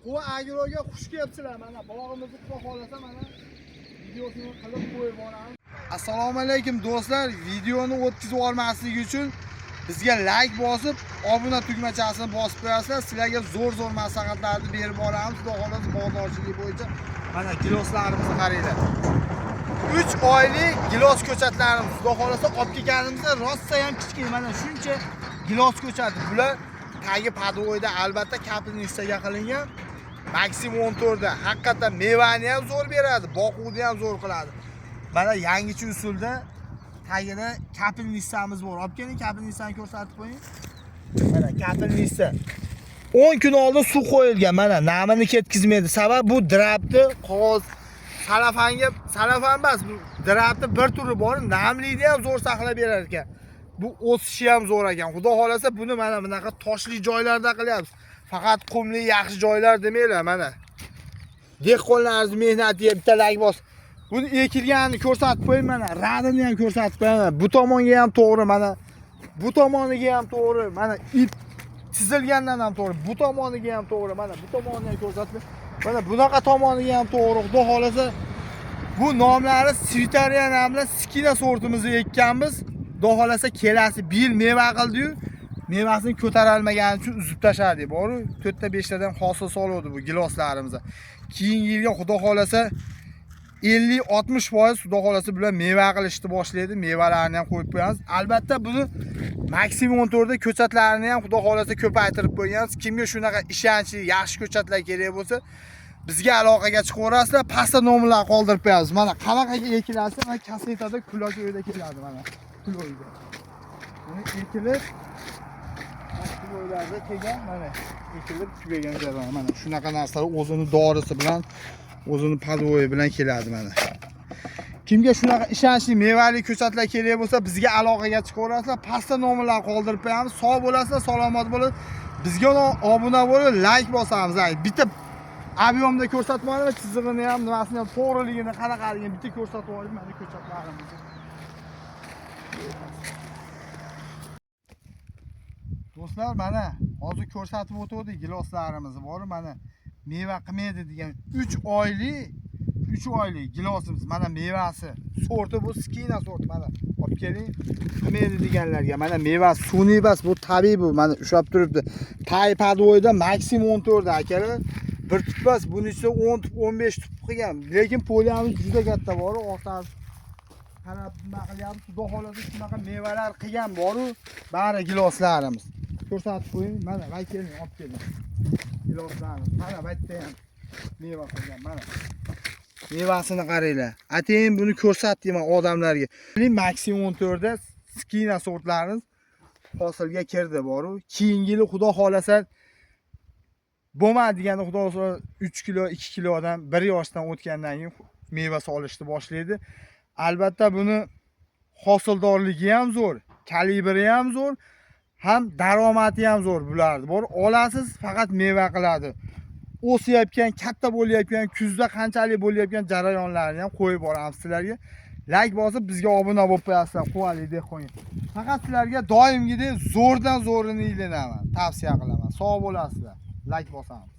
Quva agroga xush kelibsizlar. Mana bog'imizni xudo xolasa mana videosini qilib qo'yib boramiz. Assalomu alaykum do'stlar. Videoni o'tkazib olmaslik uchun bizga like bosib, obuna tugmachasini bosib qo'yasizlar. Sizlarga zo'r maslahatlarni berib boramiz. Xudo xolasa bozorchilik bo'yicha mana giloslarimizni qaranglar. 3 oylik gilos ko'chatlarimiz. Xudo xolasa olib kelganimizda rossa ham kichkina mana shuncha gilos ko'chati. Bular tagi padoyda albatta kapilnistaga qilingan. Maksimum 14 da. Haqiqatan mevani ham zo'r beradi, boquvni ham zo'r qiladi. Mana yangicha usulda tagida kapilnistamiz bor. Olib keling, kapilnistani ko'rsatib qo'ying. Mana kapilnista 10 kun oldin suv qo'yilgan. Mana namini ketkizmaydi. Sabab bu drapni qog'oz salafan emas, bu drapni bir turi bor, namlikni ham zo'r saqlab berar ekan. Bu o'sishi ham zo'r ekan. Xudo xolasa buni mana bunaqa toshli joylarda qilyapmiz. Faqat qumli yaxshi joylar demanglar mana. Dehqonlarimiz mehnatiga bitta like bos. Buni ekilganini ko'rsatib qo'ying mana, radini ham ko'rsatib qo'ying. Bu tomonga ham to'g'ri mana. Bu tomoniga ham to'g'ri. Mana ip chizilgandan ham to'g'ri. Bu tomoniga ham to'g'ri. Mana bu tomonini ham ko'rsatib. Mana bunaqa tomoniga ham to'g'ri. Xudo xolasa bu nomlari Svitariya nomli skina sortimizni ekkanmiz. Xudo xolasa kelasi bir yil meva qildi-yu, mevasini ko'tara olmagani uchun uzib tashladik. Bor-ku, 4 ta 5 tadan hosil soluvdi bu giloslarimizni. Keyingi yilga xudo xolasa 50-60% xudo xolasa bular meva qilishni boshlaydi. Mevalarni ham qo'yib qo'yamiz. Albatta buni maksimum 14 da ko'chatlarini ham xudo xolasa ko'paytirib qo'yganmiz. Kimga shunaqa ishonchli, yaxshi ko'chatlar kerak bo'lsa, bizga aloqaga chiqaverasizlar. Pastda nomerlar qoldirib qo'yamiz. Mana qanaqaga ekilasa, mana kasetada kuloch uyda keladi mana. Kuloyda. Buni ekilib joylarda kelgan mana ekilib tugagan joylar mana shunaqa narsalar o'zini dorisi bilan o'zini podvoyi bilan keladi mana. Kimga shunaqa ishonchli mevali ko'chatlar kerak bo'lsa bizga aloqaga chiqaverasizlar. Pastda nomerlar qoldirib qo'yamiz. Sog' bo'lasizlar, salomat bo'lib, bizga obuna bo'lib, like bosamiz. Bitta abyomda ko'rsatib olaman, chizig'ini ham, nimasini ham, to'g'riligini, qanaqaligini bitta ko'rsatib olib mana ko'chatlarimizni. Do'stlar mana hozir ko'rsatib o'tdik giloslarimizni bor mana meva qilmaydi degan 3 oylik gilosimiz mana mevasi sorti bu skina sorti mana olib keling qilmaydi deganlarga mana meva sun'iy emas bu tabiiy bu mana ushlab turibdi. Tay podvoyda maksimum 14 akalar bir tup emas buning ichida 10 tup 15 tup qilgan lekin poliyamiz juda katta bor ortasi qarab nima qilyapmiz xudo xolasa shunaqa mevalar qilgan bor-ku bari giloslarimiz. Ko'rsatib qo'ying mana va keling olib keling giloslarni mana bu yerda ham meva qilgan mana mevasini qaranglar. Atayin buni ko'rsatdim odamlarga. Maksimum 14 da skina sortlarimiz hosilga kirdi bor-ku. Keyingi yil xudo xolasa bo'lmadi deganda xudo xolasa 3 kilo 2 kilodan 1 yoshdan o'tgandan keyin meva solishni boshlaydi. Albatta buni hosildorligi ham zo'r, kalibri ham zo'r. Ham daromadi ham zo'r bularni. Bor, olasiz, faqat meva qiladi. O'sayotgan, katta bo'layotgan, kuzda qanchalik bo'layotgan jarayonlarni ham qo'yib boramiz sizlarga. Like bosib bizga obuna bo'lib qo'yasizlar, quvali dehqon. Faqat sizlarga doimgidek zo'rdan zo'rini ilinaman, tavsiya qilaman. Sog' bo'lasizlar. Like bosamiz.